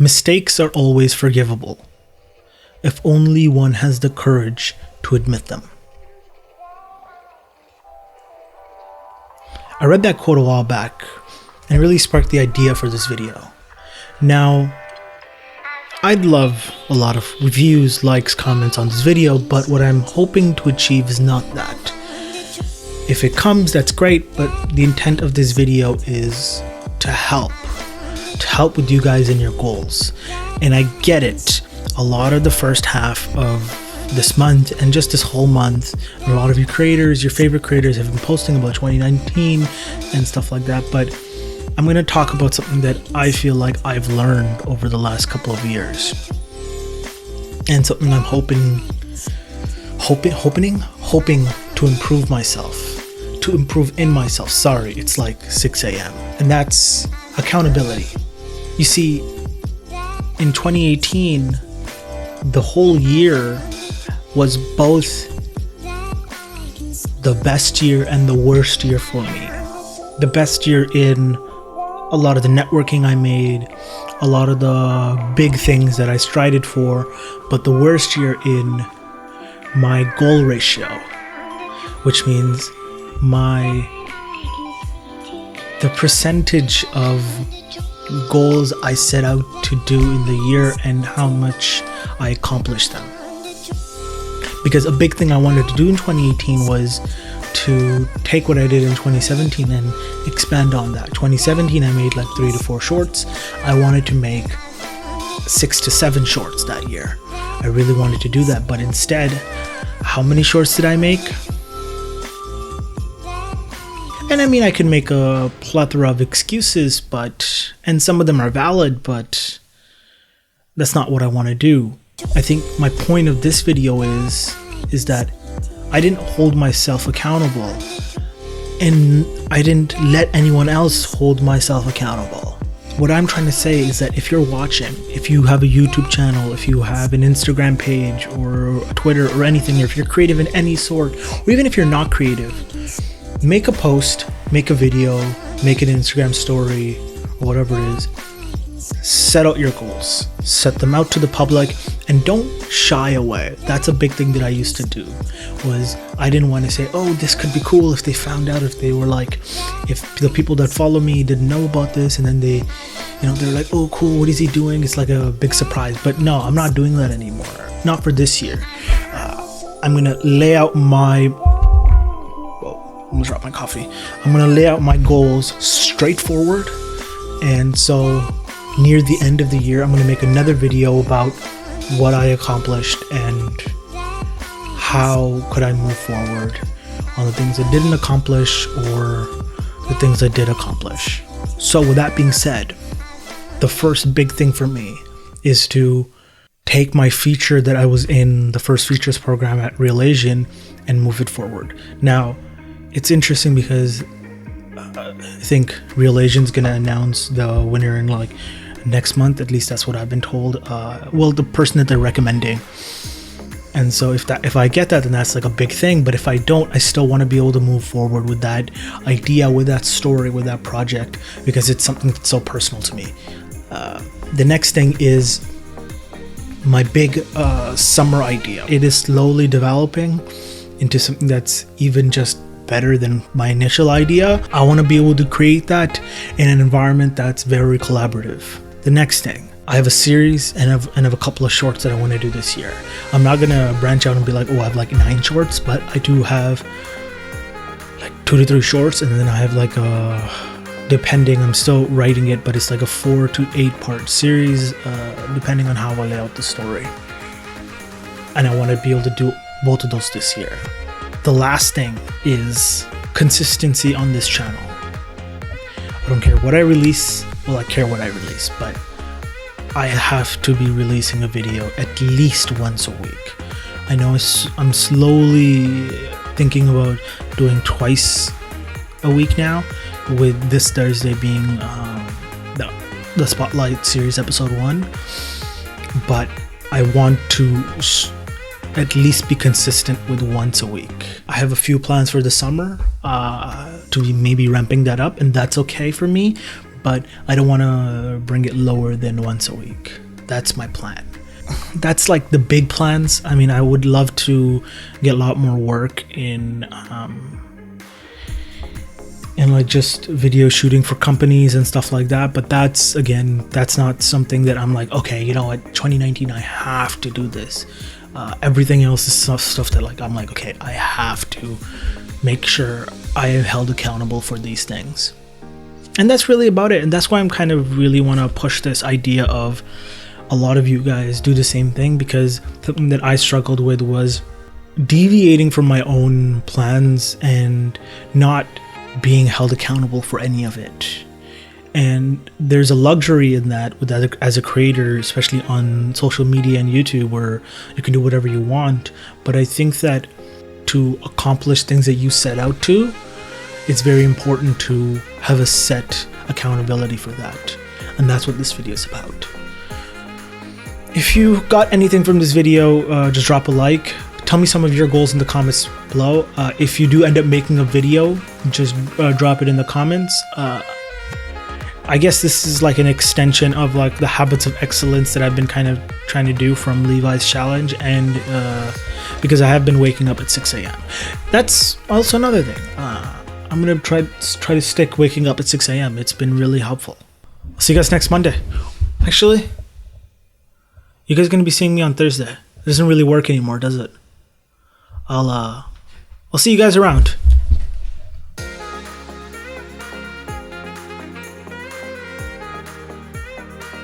Mistakes are always forgivable, if only one has the courage to admit them. I read that quote a while back, and it really sparked the idea for this video. Now, I'd love a lot of reviews, likes, comments on this video, but what I'm hoping to achieve is not that. If it comes, that's great, but the intent of this video is to help with you guys in your goals. And I get it. A lot of the first half of this month and just this whole month, a lot of you creators, your favorite creators, have been posting about 2019 and stuff like that, but I'm going to talk about something that I feel like I've learned over the last couple of years, and something I'm hoping to improve myself, to improve in myself. Sorry, it's like 6 a.m. and that's accountability. You see, in 2018, the whole year was both the best year and the worst year for me. The best year in a lot of the networking I made, a lot of the big things that I strided for, but the worst year in my goal ratio, which means the percentage of goals I set out to do in the year and how much I accomplished them. Because a big thing I wanted to do in 2018 was to take what I did in 2017 and expand on that. 2017 I made like 3 to 4 shorts. I wanted to make 6 to 7 shorts that year. I really wanted to do that, but instead, how many shorts did I make? And I mean, I could make a plethora of excuses, and some of them are valid, but that's not what I want to do. I think my point of this video is that I didn't hold myself accountable, and I didn't let anyone else hold myself accountable. What I'm trying to say is that if you're watching, if you have a YouTube channel, if you have an Instagram page or a Twitter or anything, or if you're creative in any sort, or even if you're not creative, make a post, make a video, make an Instagram story, or whatever it is. Set out your goals, set them out to the public, and don't shy away. That's a big thing that I used to do, was I didn't want to say, oh, this could be cool if they found out, if they were like, if the people that follow me didn't know about this, and then they're like, oh, cool, what is he doing? It's like a big surprise. But no, I'm not doing that anymore. Not for this year. I'm gonna lay out my I'm gonna drop my coffee. I'm gonna lay out my goals straightforward, and so near the end of the year, I'm gonna make another video about what I accomplished and how could I move forward on the things I didn't accomplish or the things I did accomplish. So with that being said, the first big thing for me is to take my feature that I was in the first features program at Real Asian and move it forward. Now, it's interesting because I think Real Asian's gonna announce the winner in like next month. At least that's what I've been told. The person that they're recommending. And so if I get that, then that's like a big thing. But if I don't, I still want to be able to move forward with that idea, with that story, with that project, because it's something that's so personal to me. The next thing is my big summer idea. It is slowly developing into something that's even just better than my initial idea. I want to be able to create that in an environment that's very collaborative. The next thing, I have a series and I have a couple of shorts that I want to do this year. I'm not gonna branch out and be like, oh, I have like 9 shorts, but I do have like 2 to 3 shorts, and then I have like depending, I'm still writing it, but it's like a 4 to 8 part series, depending on how I lay out the story. And I want to be able to do both of those this year. The last thing is consistency on this channel. I don't care what I release. Well, I care what I release, but I have to be releasing a video at least once a week. I know I'm slowly thinking about doing twice a week now, with this Thursday being the Spotlight series episode 1. But I want to at least be consistent with once a week. I have a few plans for the summer to be maybe ramping that up, and that's okay for me. but I don't want to bring it lower than once a week. That's my plan. That's like the big plans. I mean, I would love to get a lot more work in like just video shooting for companies and stuff like that, but that's not something that I'm like, okay, you know what, 2019 I have to do this. Everything else is stuff that like I'm like, okay, I have to make sure I am held accountable for these things. And that's really about it. And that's why I'm kind of really want to push this idea of a lot of you guys do the same thing, because something that I struggled with was deviating from my own plans and not being held accountable for any of it. And there's a luxury in that with that as a creator, especially on social media and YouTube, where you can do whatever you want. But I think that to accomplish things that you set out to, it's very important to have a set accountability for that. And that's what this video is about. If you got anything from this video, just drop a like. Tell me some of your goals in the comments below. If you do end up making a video, just drop it in the comments. I guess this is like an extension of like the habits of excellence that I've been kind of trying to do from Levi's challenge, and because I have been waking up at 6 a.m. That's also another thing. I'm gonna try to stick waking up at 6 a.m. It's been really helpful. I'll see you guys next Monday. Actually, you guys are gonna be seeing me on Thursday. It doesn't really work anymore, does it? I'll see you guys around.